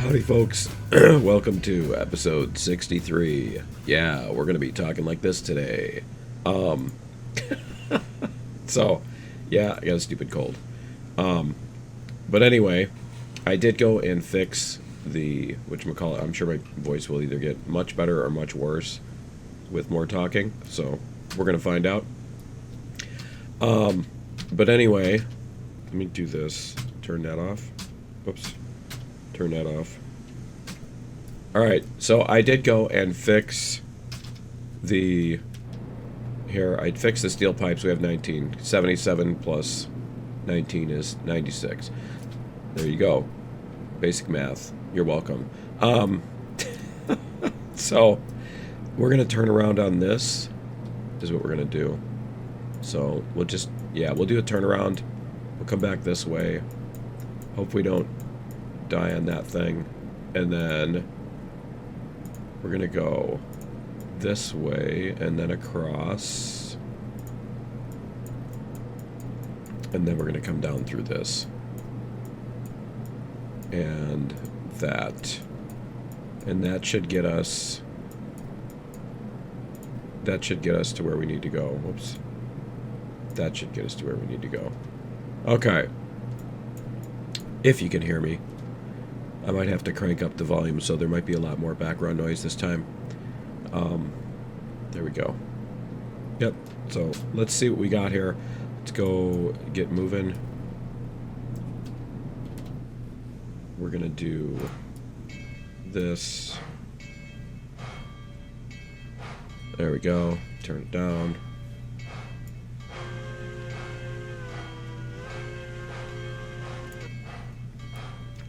Howdy folks, welcome to episode 63. Yeah, we're gonna be talking like this today. So, yeah, I got a stupid cold. But anyway, I did go and fix the, whatchamacallit, I'm sure my voice will either get much better or much worse with more talking, so we're gonna find out. But anyway, let me do this, turn that off. Oops. Turn that off. Alright, so I did go and fix the... Here, I fixed the steel pipes. We have 19. 77 plus 19 is 96. There you go. Basic math. You're welcome. So, we're going to turn around on this, is what we're going to do. So, we'll just... Yeah, we'll do a turnaround. We'll come back this way. Hope we don't die on that thing, and then we're gonna go this way and then across, and then we're gonna come down through this and that should get us to where we need to go. Whoops. That should get us to where we need to go. Okay, if you can hear me. I might have to crank up the volume, so there might be a lot more background noise this time. There we go. Yep, so let's see what we got here. Let's go get moving. We're gonna do this. There we go. Turn it down.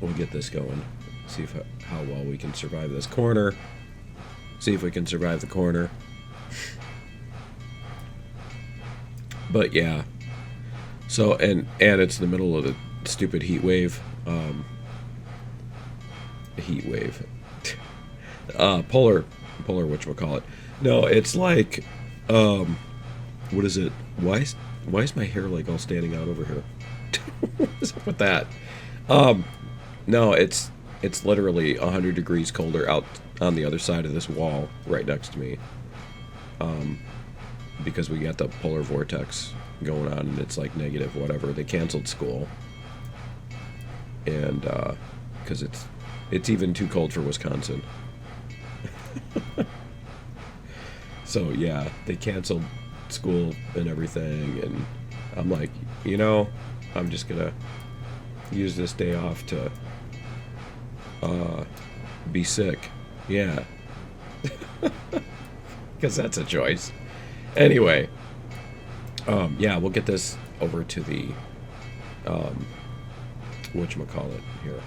We'll get this going. See if how well we can survive this corner. See if we can survive the corner. But yeah. So and it's the middle of the stupid heat wave. Heat wave. Polar whatchamacallit. No, it's like what is it? Why is my hair like all standing out over here? What is up with that? No, it's literally 100 degrees colder out on the other side of this wall right next to me. Because we got the polar vortex going on, and it's like negative whatever. They canceled school. And because it's even too cold for Wisconsin. So yeah, they canceled school and everything, and I'm like, you know, I'm just gonna use this day off to be sick. Yeah. Because that's a choice. Anyway. Yeah, we'll get this over to the whatchamacallit here.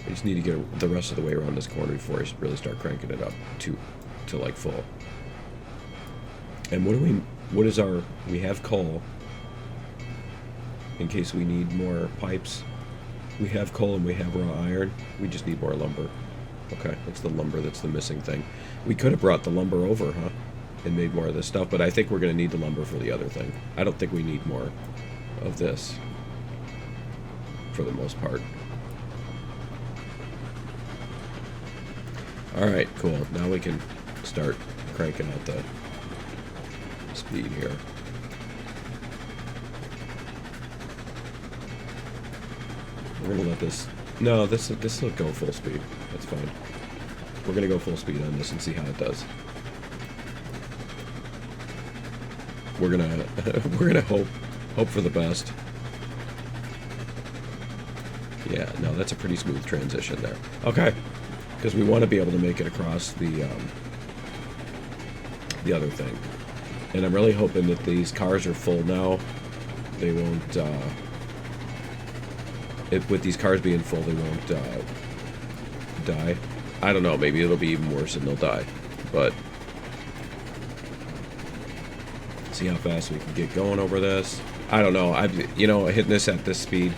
I just need to get the rest of the way around this corner before I really start cranking it up to like full. And we have coal in case we need more pipes. We have coal and we have raw iron. We just need more lumber. Okay, it's the lumber that's the missing thing. We could have brought the lumber over, huh? And made more of this stuff, but I think we're going to need the lumber for the other thing. I don't think we need more of this for the most part. Alright, cool. Now we can start cranking out the speed here. We're gonna let this... No, this will go full speed. That's fine. We're gonna go full speed on this and see how it does. We're gonna hope for the best. Yeah, no, that's a pretty smooth transition there. Okay, because we want to be able to make it across the other thing. And I'm really hoping that these cars are full now. They won't... with these cars being full, they won't die. I don't know, maybe it'll be even worse and they'll die. But see how fast we can get going over this. I don't know. Hitting this at this speed,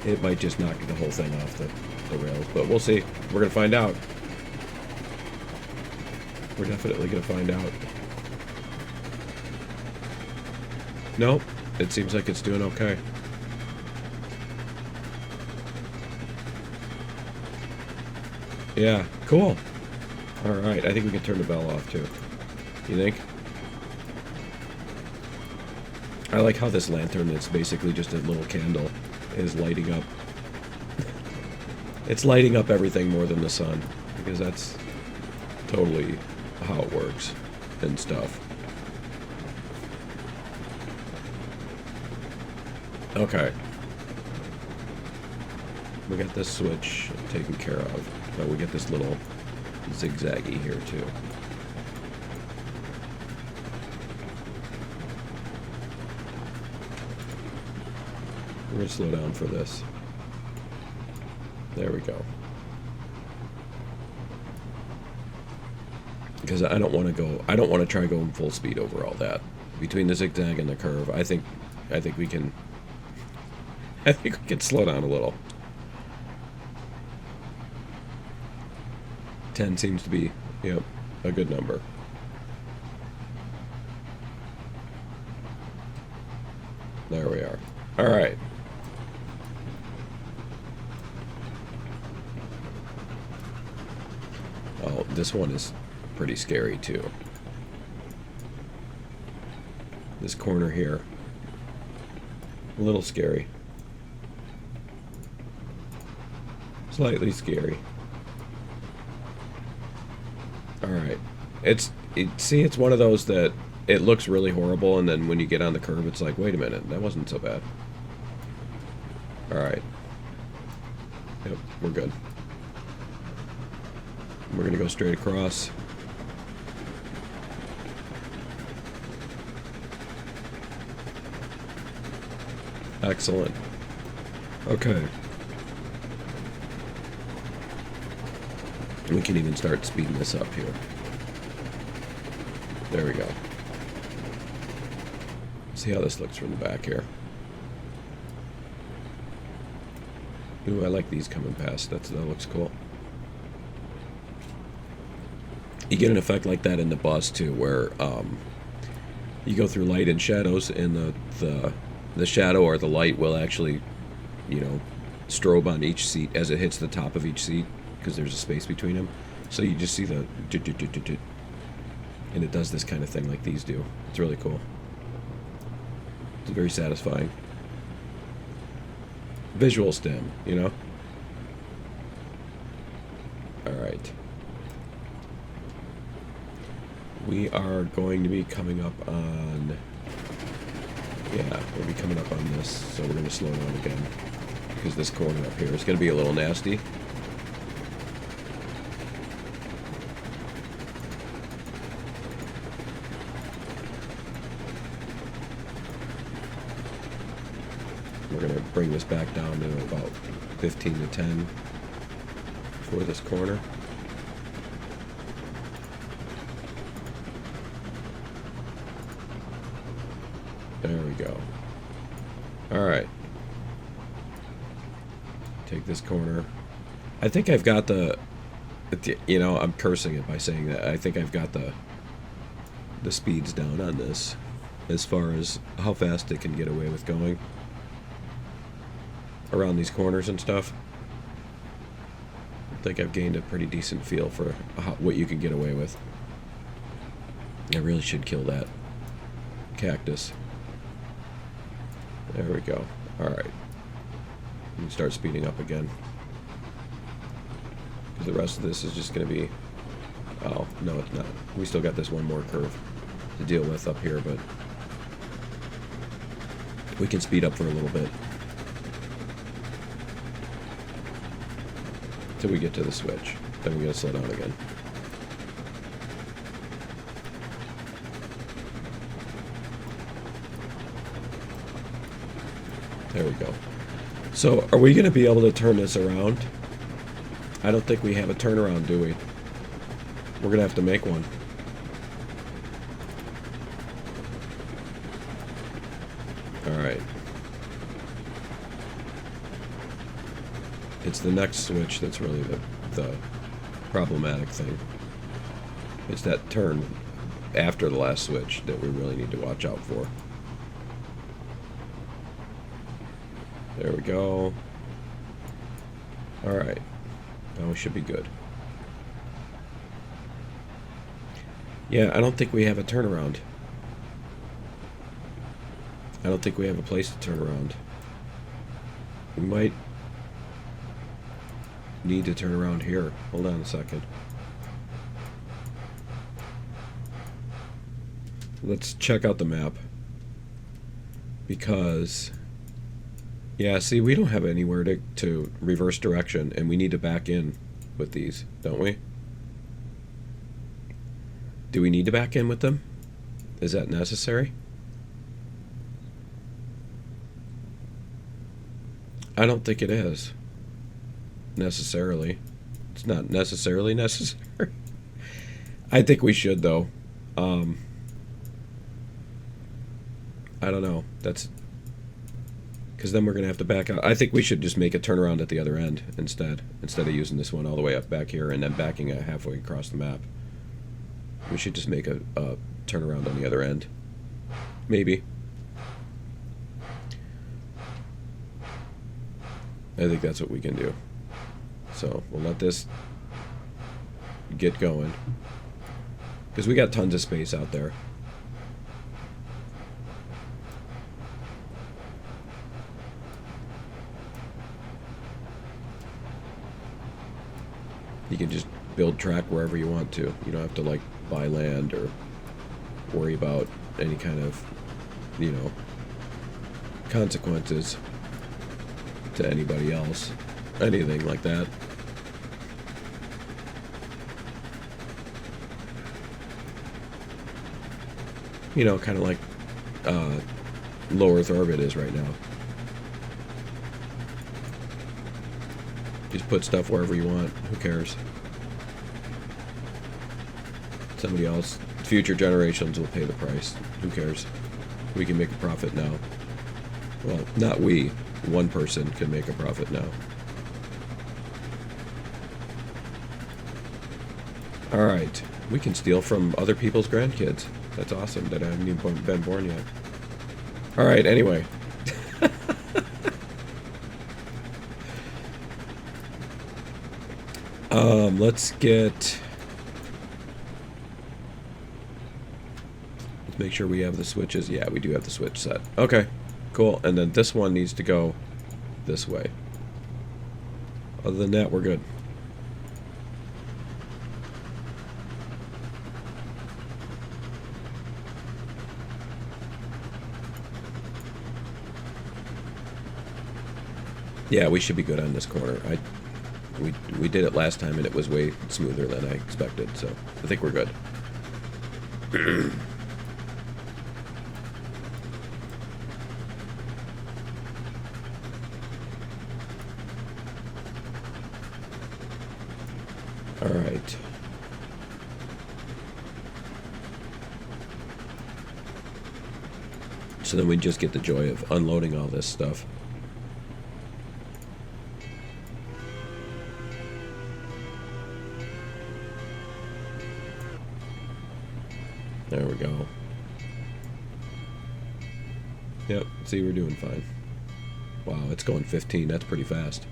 it might just knock the whole thing off the rails. But we'll see. We're gonna find out. We're definitely gonna find out. Nope. It seems like it's doing okay. Yeah, cool. Alright, I think we can turn the bell off too. You think? I like how this lantern that's basically just a little candle is lighting up. It's lighting up everything more than the sun, because that's totally how it works and stuff. Okay. We got this switch taken care of. Now we get this little zigzaggy here too. We're gonna slow down for this. There we go. Because I don't want to try going full speed over all that. Between the zigzag and the curve, I think we can slow down a little. 10 seems to be, yep, a good number. There we are. All right. Oh, this one is pretty scary too. This corner here. A little scary. Slightly scary. Alright. See, it's one of those that it looks really horrible, and then when you get on the curve, it's like, wait a minute, that wasn't so bad. Alright. Yep, we're good. We're gonna go straight across. Excellent. Okay. We can even start speeding this up here. There we go. See how this looks from the back here. Ooh, I like these coming past. That looks cool. You get an effect like that in the bus too, where you go through light and shadows, and the shadow or the light will actually, you know, strobe on each seat as it hits the top of each seat, because there's a space between them. So you just see the and it does this kind of thing like these do. It's really cool. It's very satisfying. Visual stim, you know? Alright. We are going to be coming up on... Yeah, we'll be coming up on this, so we're going to slow down again. Because this corner up here is going to be a little nasty. We're going to bring this back down to about 15 to 10 for this corner. There we go. Alright. Take this corner. I think I've got the... You know, I'm cursing it by saying that. I think I've got the speeds down on this, as far as how fast it can get away with going around these corners and stuff. I think I've gained a pretty decent feel for what you can get away with. I really should kill that cactus. There we go. Alright. We can start speeding up again. Because the rest of this is just going to be... Oh, no, it's not. We still got this one more curve to deal with up here, but... we can speed up for a little bit. Till we get to the switch. Then we're going to slow down again. There we go. So, are we going to be able to turn this around? I don't think we have a turnaround, do we? We're going to have to make one. Alright. It's the next switch that's really the problematic thing. It's that turn after the last switch that we really need to watch out for. There we go. Alright. Now we should be good. Yeah, I don't think we have a turnaround. I don't think we have a place to turn around. We might need to turn around here. Hold on a second. Let's check out the map. Because... yeah, see, we don't have anywhere to reverse direction, and we need to back in with these, don't we? Do we need to back in with them? Is that necessary? I don't think it is. Necessarily. It's not necessarily necessary. I think we should, though. I don't know. That's... because then we're going to have to back out. I think we should just make a turnaround at the other end instead of using this one all the way up back here and then backing it halfway across the map. We should just make a turnaround on the other end. Maybe. I think that's what we can do. So we'll let this get going. Because we got tons of space out there. You can just build track wherever you want to. You don't have to, like, buy land or worry about any kind of, you know, consequences to anybody else. Anything like that. You know, kind of like low Earth orbit is right now. Just put stuff wherever you want. Who cares? Somebody else, future generations will pay the price. Who cares? We can make a profit now. Well, not we. One person can make a profit now. Alright. We can steal from other people's grandkids. That's awesome that I haven't even been born yet. Alright, anyway. Let's make sure we have the switches. Yeah, we do have the switch set. Okay, cool. And then this one needs to go this way. Other than that, we're good. Yeah, we should be good on this corner. We did it last time and it was way smoother than I expected, so I think we're good. Alright. So then we just get the joy of unloading all this stuff. There we go. Yep, see, we're doing fine. Wow, it's going 15. That's pretty fast.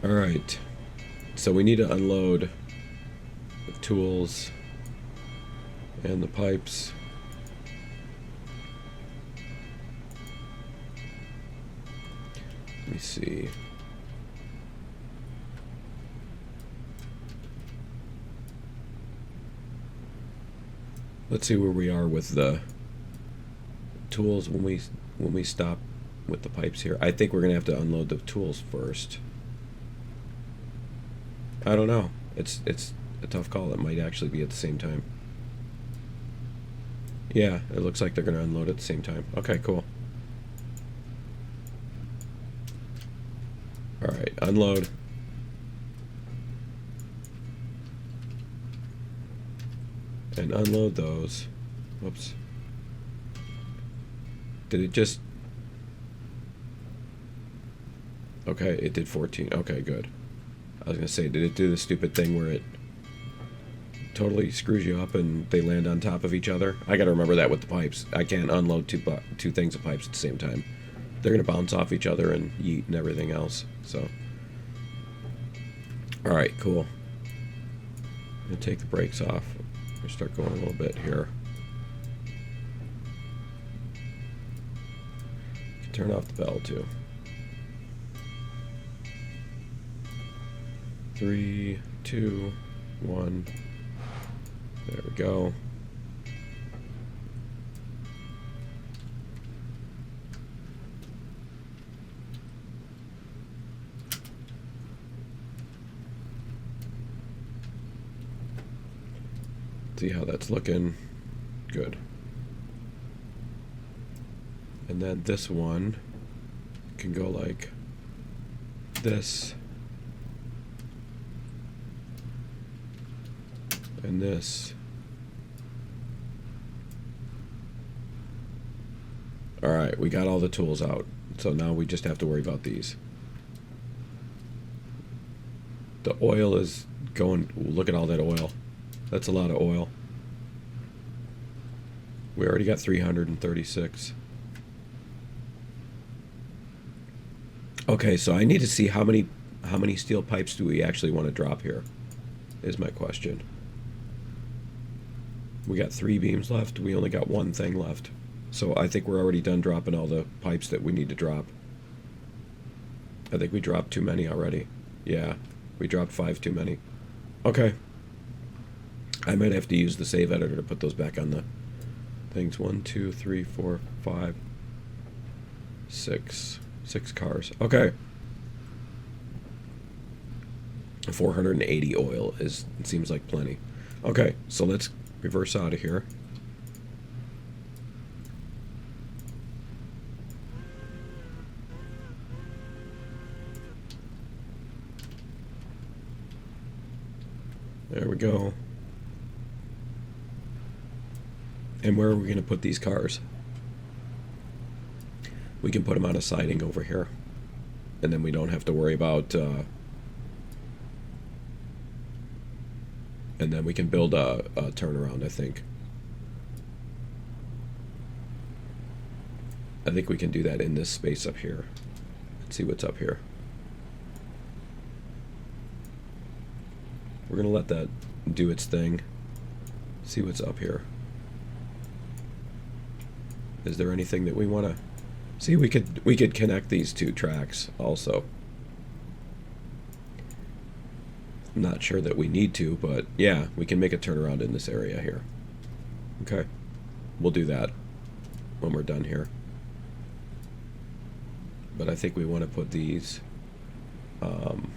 Alright. So we need to unload the tools and the pipes. Let me see. Let's see where we are with the tools when we stop with the pipes here. I think we're gonna have to unload the tools first. I don't know. It's a tough call. It might actually be at the same time. Yeah, it looks like they're gonna unload at the same time. Okay, cool. All right, unload. And unload those. Whoops. Did it just... okay, it did 14. Okay, good. I was gonna say, did it do the stupid thing where it totally screws you up and they land on top of each other? I gotta remember that with the pipes. I can't unload two things of pipes at the same time. They're gonna bounce off each other and yeet and everything else. So Alright, cool. I'm going to take the brakes off. We'll start going a little bit here. Turn off the bell too. 3, 2, 1. There we go. See how that's looking. Good. And then this one can go like this. And this. Alright, we got all the tools out. So now we just have to worry about these. The oil is going... Look at all that oil. That's a lot of oil. We already got 336. Okay, so I need to see how many steel pipes do we actually want to drop here, is my question. We got 3 beams left. We only got 1 thing left. So I think we're already done dropping all the pipes that we need to drop. I think we dropped too many already. Yeah, we dropped 5 too many. Okay. I might have to use the save editor to put those back on the things. 1, 2, 3, 4, 5, 6. 6 cars. Okay. 480 oil is, it seems like plenty. Okay, so let's reverse out of here. There we go. And where are we going to put these cars? We can put them on a siding over here. And then we don't have to worry about... and then we can build a turnaround, I think. I think we can do that in this space up here. Let's see what's up here. We're going to let that do its thing. See what's up here. Is there anything that we want to... See, we could connect these 2 tracks also. I'm not sure that we need to, but yeah, we can make a turnaround in this area here. Okay. We'll do that when we're done here. But I think we want to put these... I'm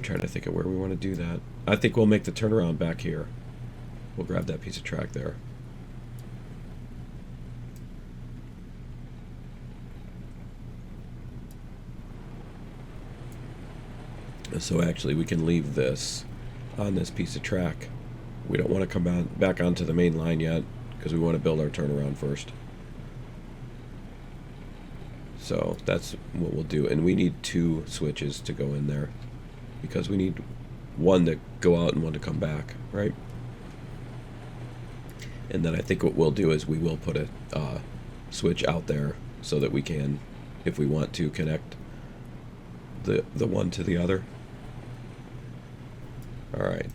trying to think of where we want to do that. I think we'll make the turnaround back here. We'll grab that piece of track there. So actually we can leave this on this piece of track. We don't want to come back onto the main line yet because we want to build our turnaround first. So that's what we'll do. And we need 2 switches to go in there because we need 1 to go out and 1 to come back, right? And then I think what we'll do is we will put a switch out there so that we can, if we want to, connect the one to the other. Alright.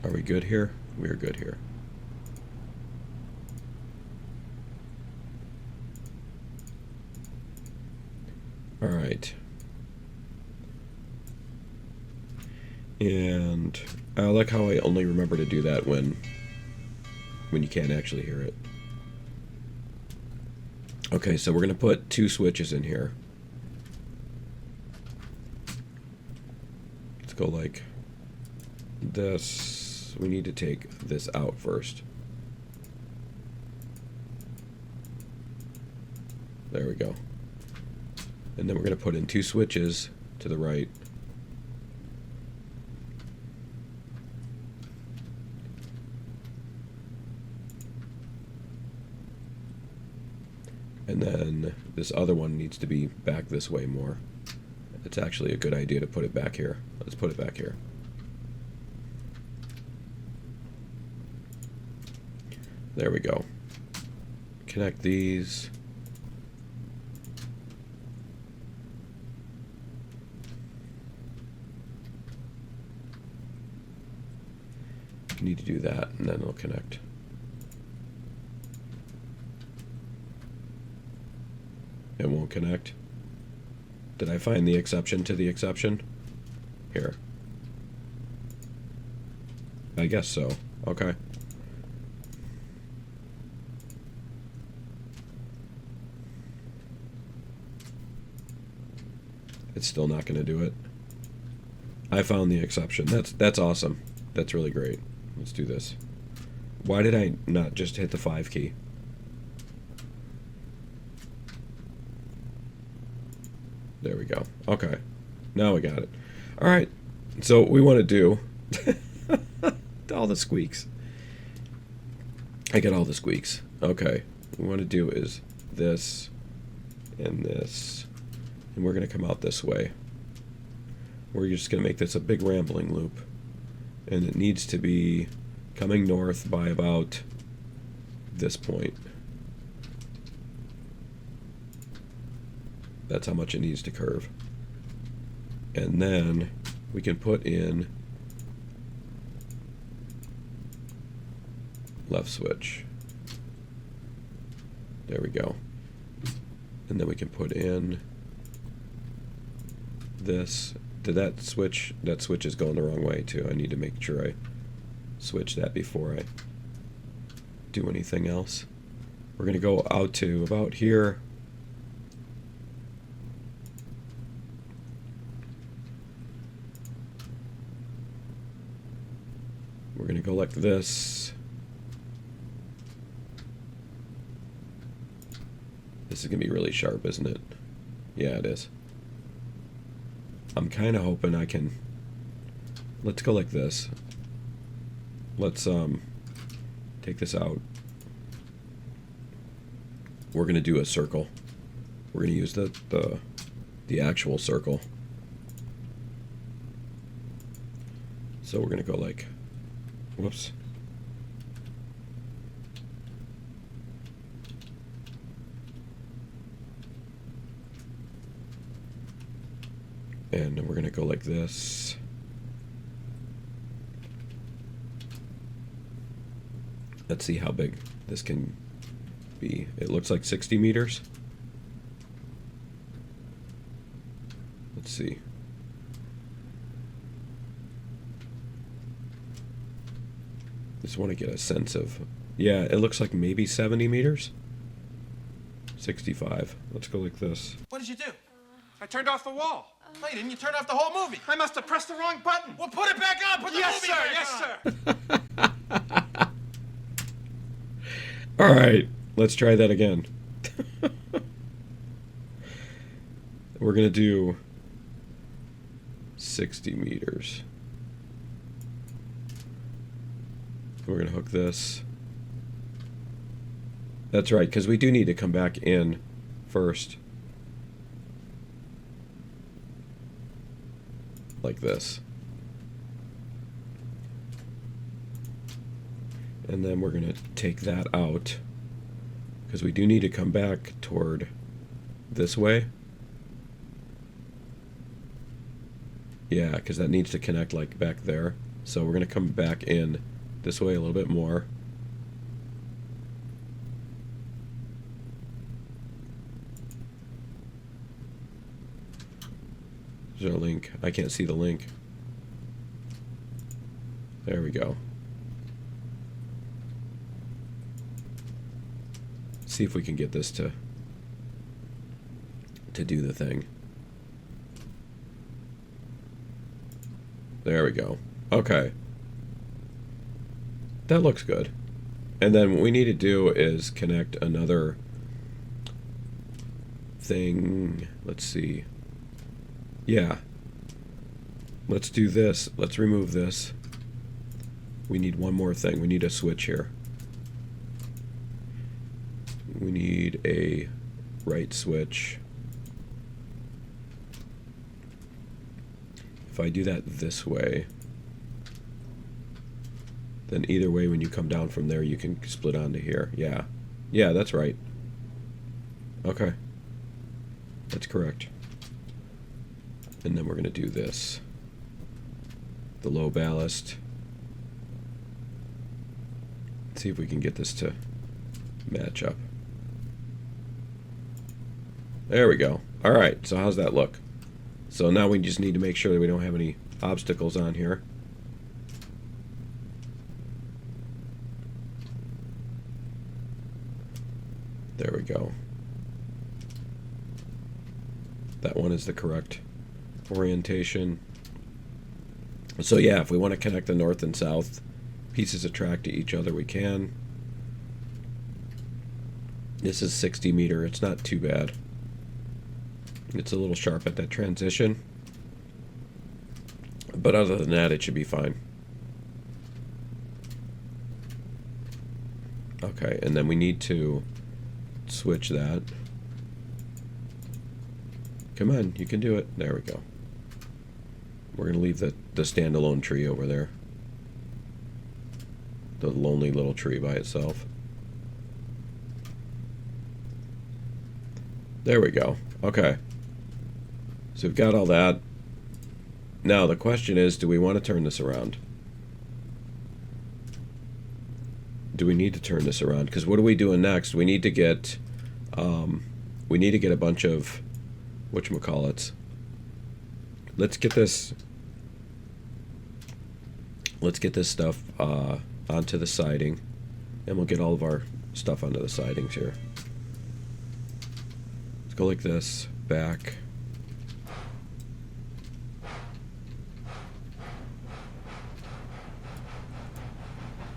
Are we good here? We're good here. Alright. And I like how I only remember to do that when you can't actually hear it. Okay, so we're going to put 2 switches in here. Let's go like this. We need to take this out first. There we go. And then we're going to put in 2 switches to the right. And then this other one needs to be back this way more. It's actually a good idea to put it back here. Let's put it back here. There we go. Connect these. need to do that, and then it'll connect. It won't connect. Did I find the exception to the exception? Here. I guess so. Okay. It's still not going to do it. I found the exception. That's awesome. That's really great. Let's do this. Why did I not just hit the 5 key? There we go. Okay. Now we got it. All right. So what we want to do... all the squeaks. I get all the squeaks. Okay. What we want to do is this and this. And we're going to come out this way. We're just going to make this a big rambling loop. And it needs to be coming north by about this point. That's how much it needs to curve. And then we can put in left switch. There we go. And then we can put in this. Did that switch? That switch is going the wrong way too. I need to make sure I switch that before I do anything else. We're going to go out to about here. We're going to go like this. This is going to be really sharp, isn't it? Yeah, it is. I'm kind of hoping I can... Let's go like this. Let's take this out. We're going to do a circle. We're going to use the actual circle. So we're going to go like... Whoops. And we're going to go like this. Let's see how big this can be. It looks like 60 meters. Let's see. Just want to get a sense of... Yeah, it looks like maybe 70 meters. 65. Let's go like this. What did you do? I turned off the wall. No, you didn't. You turned off the whole movie. I must have pressed the wrong button. Well, put it back on. Put the movie back on. Yes, sir. All right. Let's try that again. We're going to do 60 meters. We're going to hook this. That's right, because we do need to come back in first. Like this. And then we're going to take that out, because we do need to come back toward this way. Yeah, because that needs to connect like back there. So we're going to come back in this way a little bit more. Is there a link? I can't see the link. There we go. See if we can get this to do the thing. There we go. Okay. That looks good. And then what we need to do is connect another thing. Let's see. Yeah. Let's do this. Let's remove this. We need one more thing. We need a switch here. We need a right switch. If I do that this way, then either way when you come down from there you can split onto here. Yeah. Yeah, that's right. Okay. That's correct. And then we're going to do this. The low ballast. Let's see if we can get this to match up. There we go. Alright, so how's that look? So now we just need to make sure that we don't have any obstacles on here. There we go. That one is the correct orientation. So yeah, if we want to connect the north and south pieces of track to each other, we can. This is 60 meter. It's not too bad. It's a little sharp at that transition. But other than that, it should be fine. Okay, and then we need to switch that. Come on, you can do it. There we go. We're going to leave the standalone tree over there. The lonely little tree by itself. There we go. Okay. So we've got all that. Now the question is, do we want to turn this around? Do we need to turn this around? Because what are we doing next? We need to get a bunch of whatchamacallits. Let's get this stuff onto the siding, and we'll get all of our stuff onto the sidings here. Let's go like this, back.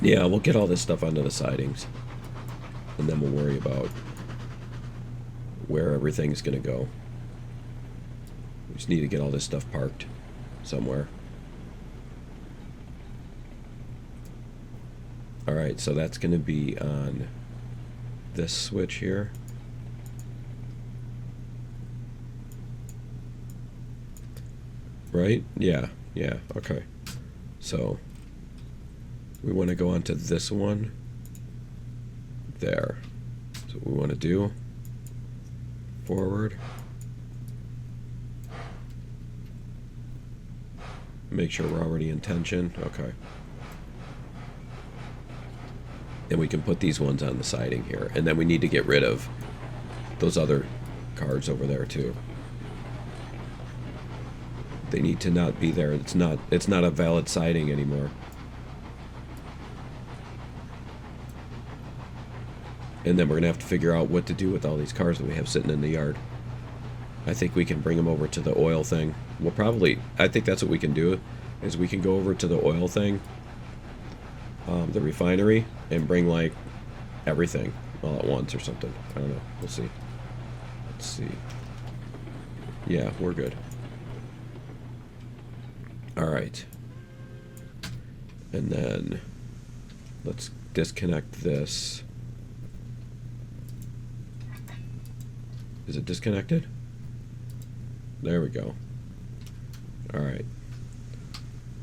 Yeah, we'll get all this stuff onto the sidings, and then we'll worry about where everything's gonna go. We just need to get all this stuff parked somewhere. Alright, so that's gonna be on this switch here. Right? Yeah, okay. So we want to go onto this one. There. That's what we want to do. Forward. Make sure we're already in tension. Okay. And we can put these ones on the siding here. And then we need to get rid of those other cars over there too. They need to not be there. It's not a valid siding anymore. And then we're going to have to figure out what to do with all these cars that we have sitting in the yard. I think we can bring them over to the oil thing. We'll probably... I think that's what we can do, is we can go over to the oil thing, the refinery, and bring, like, everything all at once or something. I don't know. We'll see. Let's see. Yeah, we're good. Alright. And then let's disconnect this. Is it disconnected? There we go. Alright.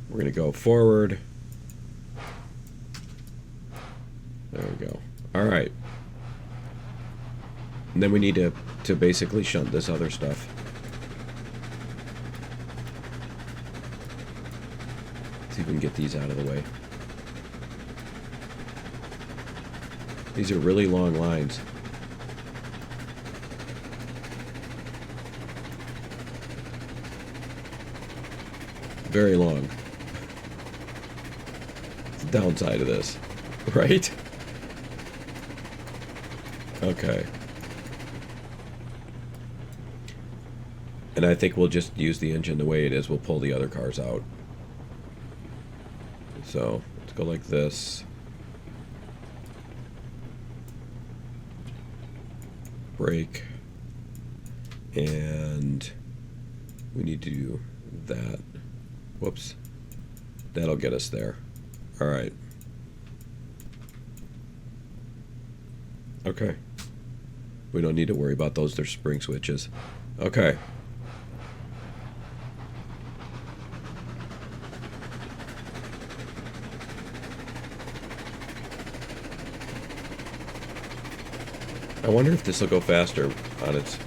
We're going to go forward. There we go. Alright. And then we need to basically shunt this other stuff. See if we can get these out of the way. These are really long lines. Very long. It's the downside of this, right? Okay. And I think we'll just use the engine the way it is. We'll pull the other cars out. So, let's go like this. Brake. And we need to do that. Whoops. That'll get us there. Alright. Okay. We don't need to worry about those. They're spring switches. Okay. I wonder if this will go faster on its...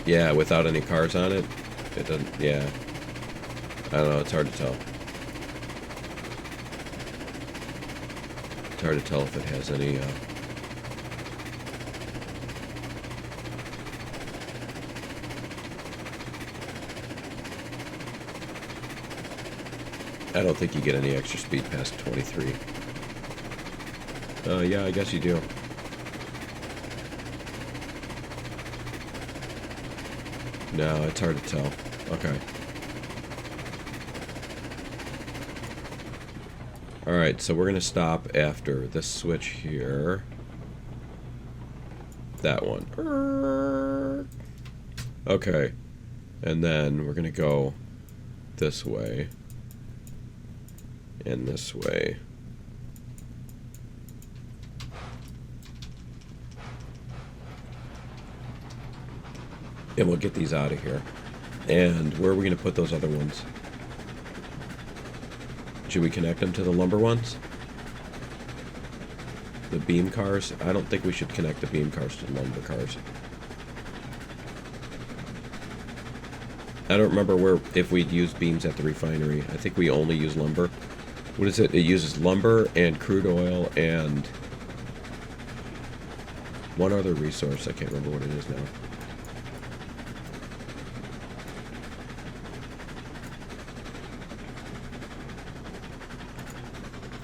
Yeah, without any cars on it. It doesn't... Yeah. I don't know. It's hard to tell. It's hard to tell if it has any... I don't think you get any extra speed past 23. Yeah, I guess you do. No, it's hard to tell. Okay. Alright, so we're going to stop after this switch here. That one. Okay. And then we're going to go this way. And this way. And we'll get these out of here. And where are we going to put those other ones? Should we connect them to the lumber ones? The beam cars? I don't think we should connect the beam cars to the lumber cars. I don't remember if we'd use beams at the refinery. I think we only use lumber. What is it? It uses lumber and crude oil and one other resource. I can't remember what it is now.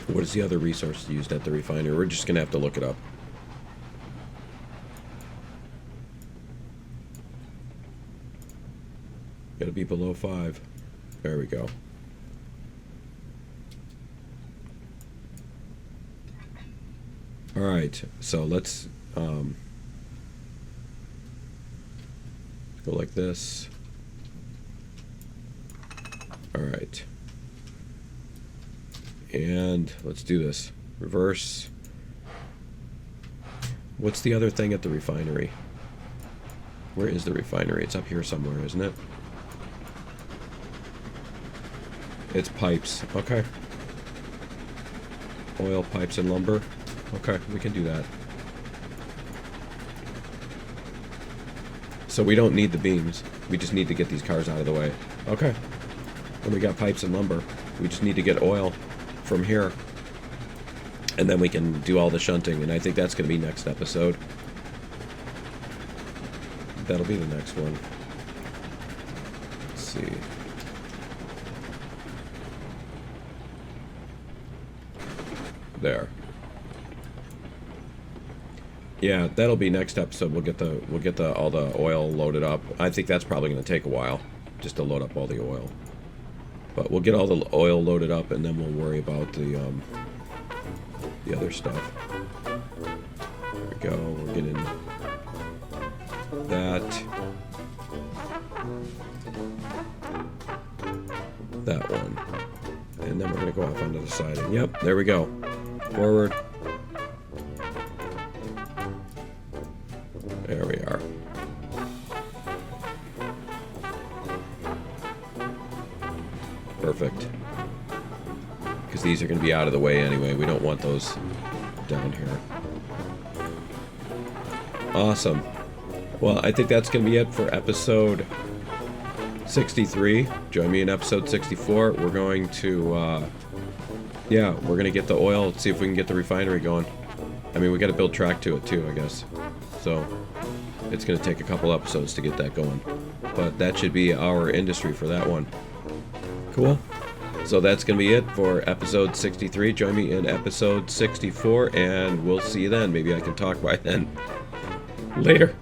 What is the other resource used at the refinery? We're just going to have to look it up. Got to be below 5. There we go. Alright, so let's go like this. Alright. And let's do this. Reverse. What's the other thing at the refinery? Where is the refinery? It's up here somewhere, isn't it? It's pipes. Okay. Oil, pipes, and lumber. Okay, we can do that. So we don't need the beams. We just need to get these cars out of the way. Okay. And we got pipes and lumber. We just need to get oil from here. And then we can do all the shunting. And I think that's going to be next episode. That'll be the next one. Let's see. There. Yeah, that'll be next episode. We'll get all the oil loaded up. I think that's probably going to take a while, just to load up all the oil. But we'll get all the oil loaded up, and then we'll worry about the other stuff. There we go. We're getting that one, and then we're going to go off onto the siding. Yep, there we go. Forward. There we are. Perfect. Because these are going to be out of the way anyway. We don't want those down here. Awesome. Well, I think that's going to be it for episode 63. Join me in episode 64. We're going to, yeah, we're going to get the oil, see if we can get the refinery going. I mean, we got to build track to it too, I guess. So, it's going to take a couple episodes to get that going. But that should be our industry for that one. Cool. So that's going to be it for episode 63. Join me in episode 64, and we'll see you then. Maybe I can talk by then. Later.